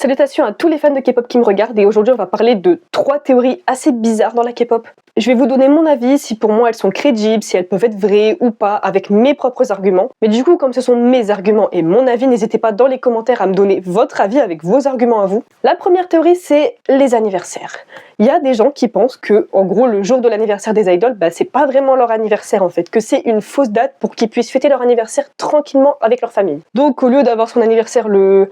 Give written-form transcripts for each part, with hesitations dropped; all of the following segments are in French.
Salutations à tous les fans de K-pop qui me regardent et aujourd'hui on va parler de 3 théories assez bizarres dans la K-pop. Je vais vous donner mon avis, si pour moi elles sont crédibles, si elles peuvent être vraies ou pas, avec mes propres arguments. Mais du coup, comme ce sont mes arguments et mon avis, n'hésitez pas dans les commentaires à me donner votre avis avec vos arguments à vous. La première théorie, c'est les anniversaires. Il y a des gens qui pensent que, en gros, le jour de l'anniversaire des idoles, c'est pas vraiment leur anniversaire en fait, que c'est une fausse date pour qu'ils puissent fêter leur anniversaire tranquillement avec leur famille. Donc au lieu d'avoir son anniversaire le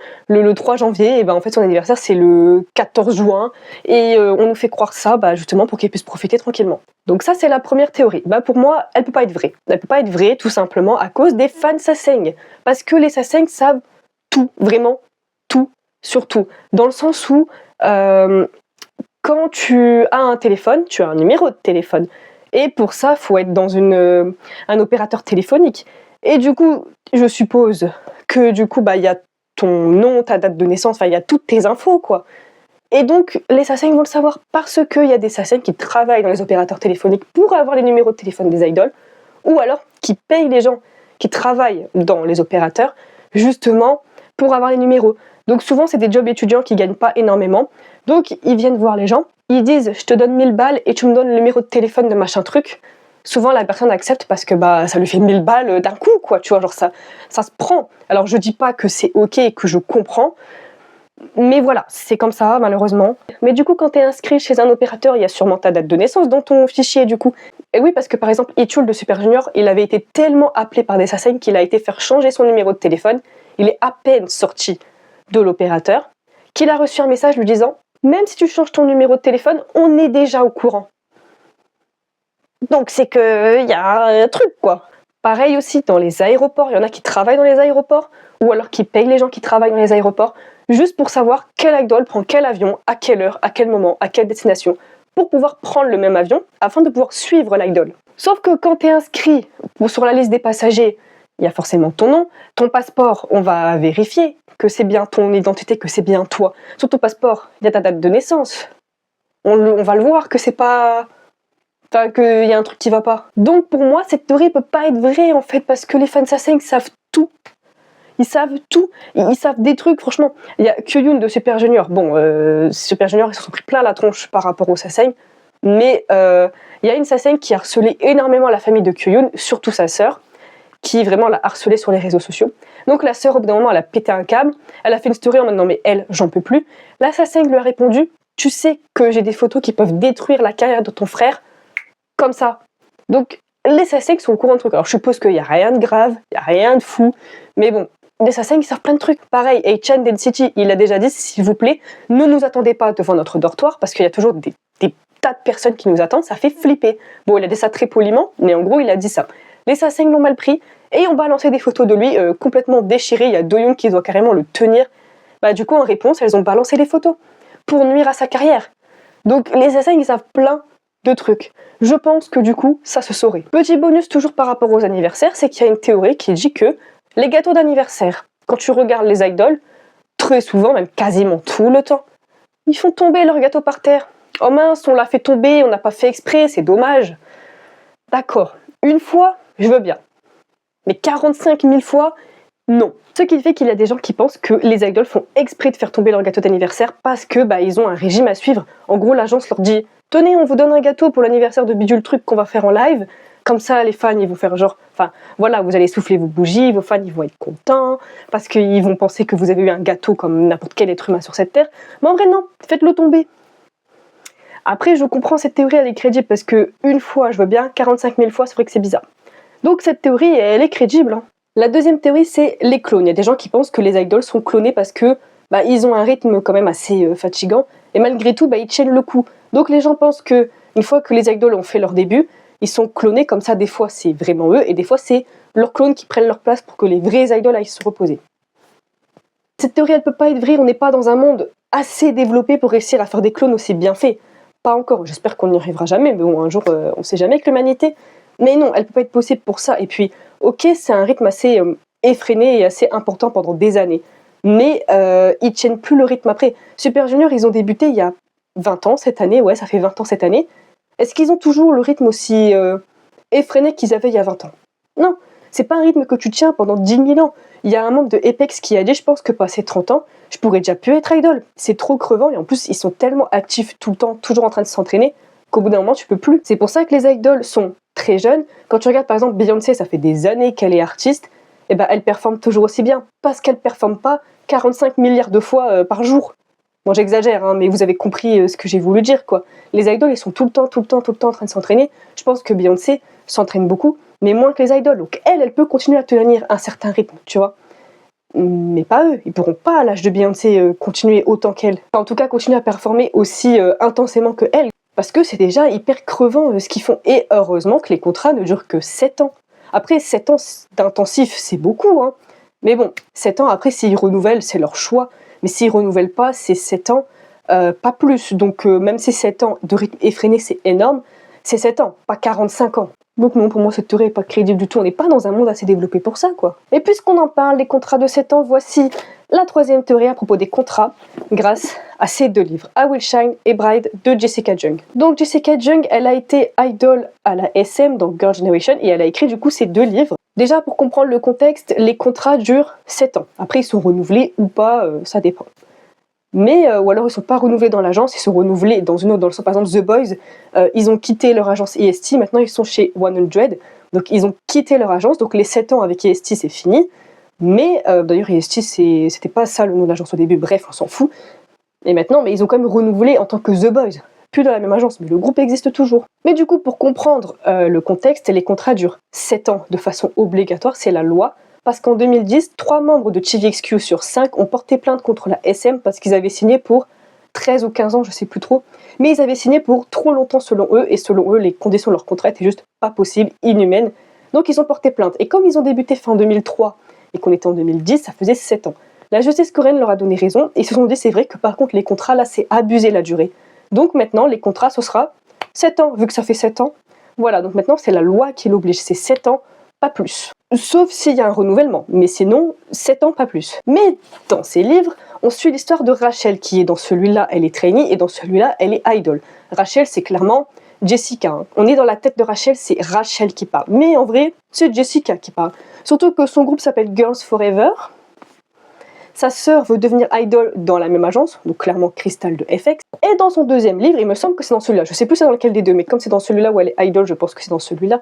3 janvier, et en fait son anniversaire c'est le 14 juin et on nous fait croire ça justement pour qu'ils puissent profiter tranquillement. Donc ça c'est la première théorie. Pour moi, elle peut pas être vraie. Elle peut pas être vraie tout simplement à cause des fans Sasaeng. Parce que les Sasaeng savent tout, vraiment tout, sur tout. Dans le sens où quand tu as un téléphone, tu as un numéro de téléphone. Et pour ça, il faut être dans un opérateur téléphonique. Et du coup, je suppose que du coup, il y a ton nom, ta date de naissance, il y a toutes tes infos, quoi. Et donc, les Sasaeng vont le savoir parce qu'il y a des Sasaeng qui travaillent dans les opérateurs téléphoniques pour avoir les numéros de téléphone des idoles, ou alors qui payent les gens qui travaillent dans les opérateurs, justement, pour avoir les numéros. Donc souvent, c'est des jobs étudiants qui gagnent pas énormément. Donc, ils viennent voir les gens, ils disent « je te donne 1000 balles et tu me donnes le numéro de téléphone de machin truc ». Souvent, la personne accepte parce que ça lui fait 1000 balles d'un coup, quoi, tu vois, genre ça se prend. Alors, je dis pas que c'est ok et que je comprends, mais voilà, c'est comme ça, malheureusement. Mais du coup, quand tu es inscrit chez un opérateur, il y a sûrement ta date de naissance dans ton fichier, du coup. Et oui, parce que par exemple, Ichul de Super Junior, il avait été tellement appelé par des Sasaeng qu'il a été faire changer son numéro de téléphone. Il est à peine sorti de l'opérateur, qu'il a reçu un message lui disant « Même si tu changes ton numéro de téléphone, on est déjà au courant. » Donc c'est qu'il y a un truc, quoi. Pareil aussi dans les aéroports, il y en a qui travaillent dans les aéroports, ou alors qui payent les gens qui travaillent dans les aéroports, juste pour savoir quel idol prend quel avion, à quelle heure, à quel moment, à quelle destination, pour pouvoir prendre le même avion, afin de pouvoir suivre l'idol. Sauf que quand tu es inscrit sur la liste des passagers, il y a forcément ton nom, ton passeport, on va vérifier que c'est bien ton identité, que c'est bien toi. Sur ton passeport, il y a ta date de naissance. On va le voir que c'est pas... Enfin, qu'il y a un truc qui va pas. Donc pour moi, cette théorie peut pas être vraie en fait, parce que les fans Sasaeng savent tout. Ils savent tout. Ils savent des trucs, franchement. Il y a Kyoyoon de Super Junior. Bon, Super Junior, ils se sont pris plein la tronche par rapport aux Sasaeng. Mais il y a une Sasaeng qui a harcelé énormément la famille de Kyoyoon, surtout sa sœur, qui vraiment l'a harcelé sur les réseaux sociaux. Donc la sœur, au bout d'un moment, elle a pété un câble. Elle a fait une story en mode non mais elle, j'en peux plus. La Sasaeng lui a répondu, tu sais que j'ai des photos qui peuvent détruire la carrière de ton frère. Comme ça. Donc, les Sasaeng sont au courant de trucs. Alors, je suppose qu'il n'y a rien de grave, il n'y a rien de fou, mais bon, les Sasaeng, ils savent plein de trucs. Pareil, Hachan Density, il a déjà dit, s'il vous plaît, ne nous attendez pas devant notre dortoir, parce qu'il y a toujours des tas de personnes qui nous attendent, ça fait flipper. Bon, il a dit ça très poliment, mais en gros, il a dit ça. Les Sasaeng l'ont mal pris, et ont balancé des photos de lui complètement déchirées. Il y a Doyoung qui doit carrément le tenir. Du coup, en réponse, elles ont balancé les photos, pour nuire à sa carrière. Donc, les Sasaeng, ils savent plein de trucs. Je pense que du coup, ça se saurait. Petit bonus toujours par rapport aux anniversaires, c'est qu'il y a une théorie qui dit que les gâteaux d'anniversaire, quand tu regardes les idoles, très souvent, même quasiment tout le temps, ils font tomber leur gâteau par terre. Oh mince, on l'a fait tomber, on n'a pas fait exprès, c'est dommage. D'accord, une fois, je veux bien. Mais 45 000 fois, non. Ce qui fait qu'il y a des gens qui pensent que les idoles font exprès de faire tomber leur gâteau d'anniversaire parce que ils ont un régime à suivre. En gros, l'agence leur dit « Tenez, on vous donne un gâteau pour l'anniversaire de bidule truc qu'on va faire en live. » Comme ça, les fans, ils vont faire genre... Enfin, voilà, vous allez souffler vos bougies, vos fans, ils vont être contents, parce qu'ils vont penser que vous avez eu un gâteau comme n'importe quel être humain sur cette terre. Mais en vrai, non, faites-le tomber. Après, je comprends cette théorie, elle est crédible, parce que une fois, je veux bien, 45 000 fois, c'est vrai que c'est bizarre. Donc cette théorie, elle est crédible. Hein. La deuxième théorie, c'est les clones. Il y a des gens qui pensent que les idoles sont clonés parce que ils ont un rythme quand même assez fatigant, et malgré tout, ils tiennent le coup. Donc les gens pensent que une fois que les idoles ont fait leur début, ils sont clonés comme ça. Des fois, c'est vraiment eux, et des fois, c'est leurs clones qui prennent leur place pour que les vrais idoles aillent se reposer. Cette théorie, elle peut pas être vraie. On n'est pas dans un monde assez développé pour réussir à faire des clones aussi bien faits. Pas encore. J'espère qu'on n'y arrivera jamais, mais bon, un jour, on sait jamais avec l'humanité. Mais non, elle peut pas être possible pour ça. Et puis, ok, c'est un rythme assez effréné et assez important pendant des années. Mais ils tiennent plus le rythme après. Super Junior, ils ont débuté il y a 20 ans cette année. Ouais, ça fait 20 ans cette année. Est-ce qu'ils ont toujours le rythme aussi effréné qu'ils avaient il y a 20 ans? Non. C'est pas un rythme que tu tiens pendant 10 000 ans. Il y a un membre de Apex qui a dit, je pense que passé 30 ans, je pourrais déjà plus être idol. C'est trop crevant et en plus, ils sont tellement actifs tout le temps, toujours en train de s'entraîner, qu'au bout d'un moment, tu peux plus. C'est pour ça que les idols sont très jeunes. Quand tu regardes par exemple Beyoncé, ça fait des années qu'elle est artiste, et ben elle performe toujours aussi bien. Parce qu'elle performe pas 45 milliards de fois par jour. Bon, j'exagère, hein, mais vous avez compris ce que j'ai voulu dire, quoi. Les idols, ils sont tout le temps en train de s'entraîner. Je pense que Beyoncé s'entraîne beaucoup, mais moins que les idols. Donc elle peut continuer à tenir un certain rythme, tu vois. Mais pas eux, ils pourront pas à l'âge de Beyoncé continuer autant qu'elle. Enfin, en tout cas, continuer à performer aussi intensément que elle, parce que c'est déjà hyper crevant ce qu'ils font. Et heureusement que les contrats ne durent que 7 ans. Après, 7 ans d'intensif, c'est beaucoup, hein. Mais bon, 7 ans, après, s'ils renouvellent, c'est leur choix. Mais s'ils renouvellent pas, c'est 7 ans, pas plus. Donc même si 7 ans de rythme effréné, c'est énorme, c'est 7 ans, pas 45 ans. Donc non, pour moi, cette théorie n'est pas crédible du tout. On n'est pas dans un monde assez développé pour ça, quoi. Et puisqu'on en parle, des contrats de 7 ans, voici la troisième théorie à propos des contrats, grâce à ces 2 livres, I Will Shine et Bride de Jessica Jung. Donc Jessica Jung, elle a été idol à la SM, donc Girl Generation, et elle a écrit du coup ces 2 livres. Déjà, pour comprendre le contexte, les contrats durent 7 ans. Après, ils sont renouvelés ou pas, ça dépend. Mais, ou alors ils sont pas renouvelés dans l'agence, ils sont renouvelés dans une autre, dans le sens, par exemple The Boys, ils ont quitté leur agence EST, maintenant ils sont chez 100, donc ils ont quitté leur agence, donc les 7 ans avec EST c'est fini, mais d'ailleurs EST c'était pas ça le nom de l'agence au début, bref on s'en fout, et maintenant mais ils ont quand même renouvelé en tant que The Boys, plus dans la même agence, mais le groupe existe toujours. Mais du coup pour comprendre le contexte, les contrats durent 7 ans de façon obligatoire, c'est la loi, parce qu'en 2010, 3 membres de TVXQ sur 5 ont porté plainte contre la SM parce qu'ils avaient signé pour 13 ou 15 ans, je sais plus trop, mais ils avaient signé pour trop longtemps selon eux, et selon eux, les conditions de leur contrat étaient juste pas possibles, inhumaines, donc ils ont porté plainte. Et comme ils ont débuté fin 2003 et qu'on était en 2010, ça faisait 7 ans. La justice coréenne leur a donné raison, et ils se sont dit, c'est vrai que par contre les contrats, là, c'est abusé la durée. Donc maintenant, les contrats, ce sera 7 ans, vu que ça fait 7 ans. Voilà, donc maintenant, c'est la loi qui l'oblige, c'est 7 ans, pas plus. Sauf s'il y a un renouvellement, mais sinon, 7 ans, pas plus. Mais dans ces livres, on suit l'histoire de Rachel, qui est dans celui-là, elle est trainee, et dans celui-là, elle est idol. Rachel, c'est clairement Jessica. Hein. On est dans la tête de Rachel, c'est Rachel qui parle. Mais en vrai, c'est Jessica qui parle. Surtout que son groupe s'appelle Girls Forever. Sa sœur veut devenir idol dans la même agence, donc clairement Crystal de FX. Et dans son deuxième livre, il me semble que c'est dans celui-là, je sais plus c'est dans lequel des deux, mais comme c'est dans celui-là où elle est idol, je pense que c'est dans celui-là,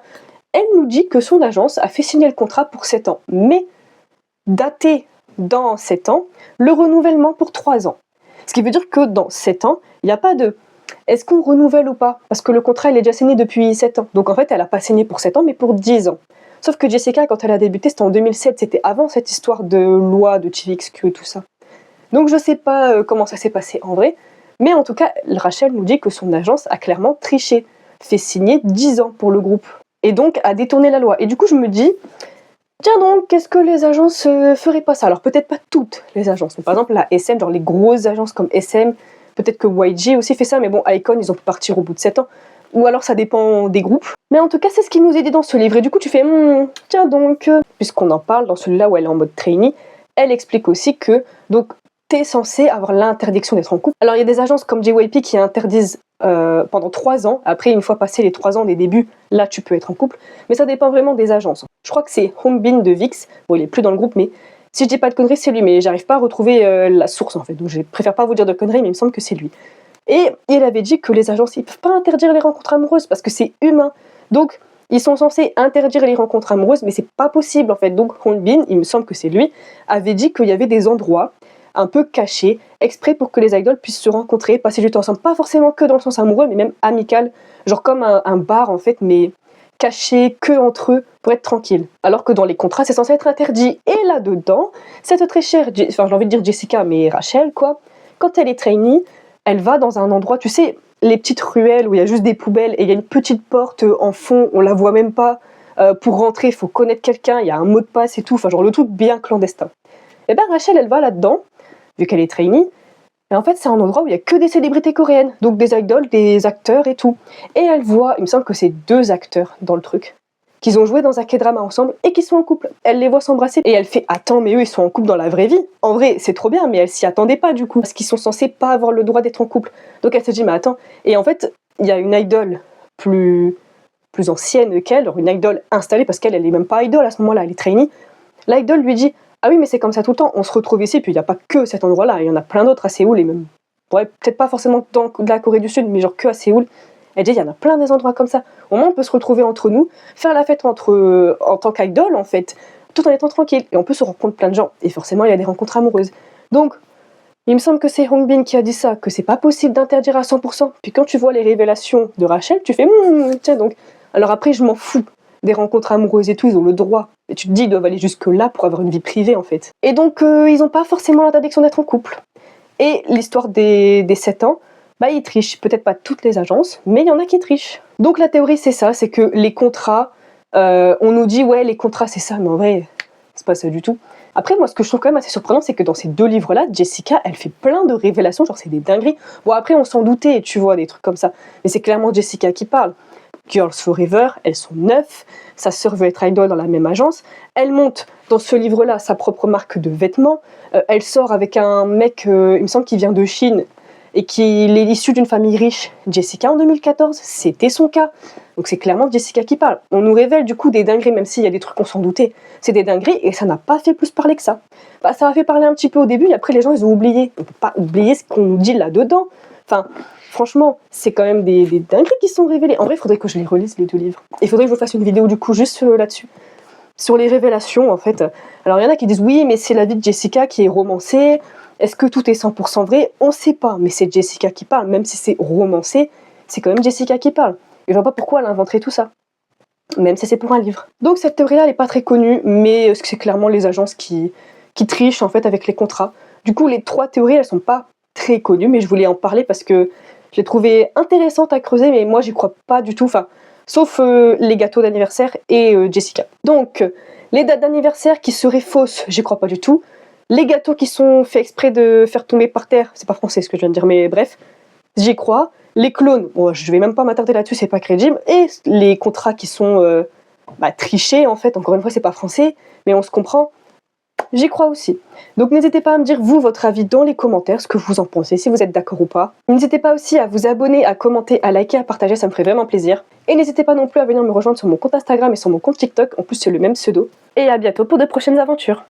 elle nous dit que son agence a fait signer le contrat pour 7 ans, mais daté dans 7 ans, le renouvellement pour 3 ans. Ce qui veut dire que dans 7 ans, il n'y a pas de est-ce qu'on renouvelle ou pas, parce que le contrat il est déjà signé depuis 7 ans. Donc en fait, elle n'a pas signé pour 7 ans, mais pour 10 ans. Sauf que Jessica, quand elle a débuté, c'était en 2007, c'était avant cette histoire de loi, de TVXQ et tout ça. Donc je sais pas comment ça s'est passé en vrai, mais en tout cas, Rachel nous dit que son agence a clairement triché, fait signer 10 ans pour le groupe, et donc a détourné la loi. Et du coup, je me dis, tiens donc, qu'est-ce que les agences feraient pas ça? Alors peut-être pas toutes les agences, mais par exemple la SM, genre les grosses agences comme SM, peut-être que YG aussi fait ça, mais bon, Icon, ils ont pu partir au bout de 7 ans. Ou alors ça dépend des groupes. Mais en tout cas, c'est ce qui nous est dit dans ce livre. Et du coup, tu fais, tiens donc, puisqu'on en parle dans celui-là où elle est en mode trainee, elle explique aussi que, donc, t'es censé avoir l'interdiction d'être en couple. Alors, il y a des agences comme JYP qui interdisent pendant 3 ans. Après, une fois passé les 3 ans des débuts, là, tu peux être en couple. Mais ça dépend vraiment des agences. Je crois que c'est Hongbin de VIX. Bon, il est plus dans le groupe, mais si je dis pas de conneries, c'est lui. Mais j'arrive pas à retrouver la source, en fait. Donc, je préfère pas vous dire de conneries, mais il me semble que c'est lui. Et il avait dit que les agences, ils peuvent pas interdire les rencontres amoureuses parce que c'est humain. Donc, ils sont censés interdire les rencontres amoureuses, mais c'est pas possible, en fait. Donc, Hongbin, il me semble que c'est lui, avait dit qu'il y avait des endroits un peu cachés, exprès pour que les idoles puissent se rencontrer, passer du temps ensemble, pas forcément que dans le sens amoureux, mais même amical, genre comme un bar, en fait, mais caché que entre eux pour être tranquille. Alors que dans les contrats, c'est censé être interdit. Et là-dedans, cette très chère, enfin, j'ai envie de dire Jessica, mais Rachel, quoi, quand elle est trainee, elle va dans un endroit, tu sais, les petites ruelles où il y a juste des poubelles et il y a une petite porte en fond, on la voit même pas. Pour rentrer, il faut connaître quelqu'un, il y a un mot de passe et tout, enfin genre le truc bien clandestin. Et ben Rachel, elle va là-dedans, vu qu'elle est trainee, et en fait c'est un endroit où il y a que des célébrités coréennes, donc des idoles, des acteurs et tout. Et elle voit, il me semble que c'est 2 acteurs dans le truc, qu'ils ont joué dans un K-drama ensemble et qui sont en couple. Elle les voit s'embrasser et elle fait « Attends, mais eux ils sont en couple dans la vraie vie ?» En vrai, c'est trop bien, mais elle s'y attendait pas du coup, parce qu'ils sont censés pas avoir le droit d'être en couple. Donc elle se dit « Mais attends !» Et en fait, il y a une idole plus plus ancienne qu'elle, alors une idol installée, parce qu'elle est même pas idol à ce moment-là, elle est trainee. L'idol lui dit « Ah oui, mais c'est comme ça tout le temps, on se retrouve ici, puis il n'y a pas que cet endroit-là, il y en a plein d'autres à Séoul, et même, ouais, peut-être pas forcément dans la Corée du Sud, mais genre que à Séoul. » Elle dit « Il y en a plein des endroits comme ça, au moins on peut se retrouver entre nous, faire la fête en tant qu'idol, en fait, tout en étant tranquille, et on peut se rencontrer plein de gens, et forcément il y a des rencontres amoureuses. » Donc, il me semble que c'est Hongbin qui a dit ça, que c'est pas possible d'interdire à 100%. Puis quand tu vois les révélations de Rachel, tu fais tiens donc. Alors après, je m'en fous des rencontres amoureuses et tout, ils ont le droit. Et tu te dis, ils doivent aller jusque-là pour avoir une vie privée en fait. Et donc, ils n'ont pas forcément l'interdiction d'être en couple. Et l'histoire des 7 ans, bah ils trichent. Peut-être pas toutes les agences, mais il y en a qui trichent. Donc la théorie, c'est ça, c'est que les contrats, on nous dit, ouais, les contrats, c'est ça, mais en vrai, c'est pas ça du tout. Après, moi, ce que je trouve quand même assez surprenant, c'est que dans ces 2 livres-là, Jessica, elle fait plein de révélations, genre c'est des dingueries. Bon, après, on s'en doutait, tu vois, des trucs comme ça. Mais c'est clairement Jessica qui parle. Girls Forever, elles sont 9, sa sœur veut être idol dans la même agence. Elle monte dans ce livre-là sa propre marque de vêtements. Elle sort avec un mec, il me semble, qui vient de Chine et qui est issu d'une famille riche. Jessica, en 2014, c'était son cas. Donc c'est clairement Jessica qui parle. On nous révèle du coup des dingueries, même s'il y a des trucs qu'on s'en doutait. C'est des dingueries et ça n'a pas fait plus parler que ça. Bah, ça a fait parler un petit peu au début et après les gens ils ont oublié. On peut pas oublier ce qu'on nous dit là-dedans. Enfin, franchement, c'est quand même des dingueries qui sont révélées. En vrai, il faudrait que je les relise les 2 livres. Il faudrait que je vous fasse une vidéo du coup juste là-dessus. Sur les révélations en fait. Alors il y en a qui disent oui mais c'est la vie de Jessica qui est romancée. Est-ce que tout est 100% vrai? On sait pas, mais c'est Jessica qui parle. Même si c'est romancé, c'est quand même Jessica qui parle. Et je vois pas pourquoi elle inventerait tout ça. Même si c'est pour un livre. Donc cette théorie-là, elle est pas très connue, mais c'est clairement les agences qui trichent en fait avec les contrats. Du coup, les 3 théories, elles sont pas très connues, mais je voulais en parler parce que je les trouvais intéressantes à creuser, mais moi j'y crois pas du tout. Enfin, sauf les gâteaux d'anniversaire et Jessica. Donc, les dates d'anniversaire qui seraient fausses, j'y crois pas du tout. Les gâteaux qui sont faits exprès de faire tomber par terre, c'est pas français ce que je viens de dire, mais bref, j'y crois. Les clones, bon, je vais même pas m'attarder là-dessus, c'est pas crédible. Et les contrats qui sont trichés, en fait, encore une fois, c'est pas français, mais on se comprend. J'y crois aussi. Donc n'hésitez pas à me dire, vous, votre avis dans les commentaires, ce que vous en pensez, si vous êtes d'accord ou pas. N'hésitez pas aussi à vous abonner, à commenter, à liker, à partager, ça me ferait vraiment plaisir. Et n'hésitez pas non plus à venir me rejoindre sur mon compte Instagram et sur mon compte TikTok, en plus c'est le même pseudo. Et à bientôt pour de prochaines aventures.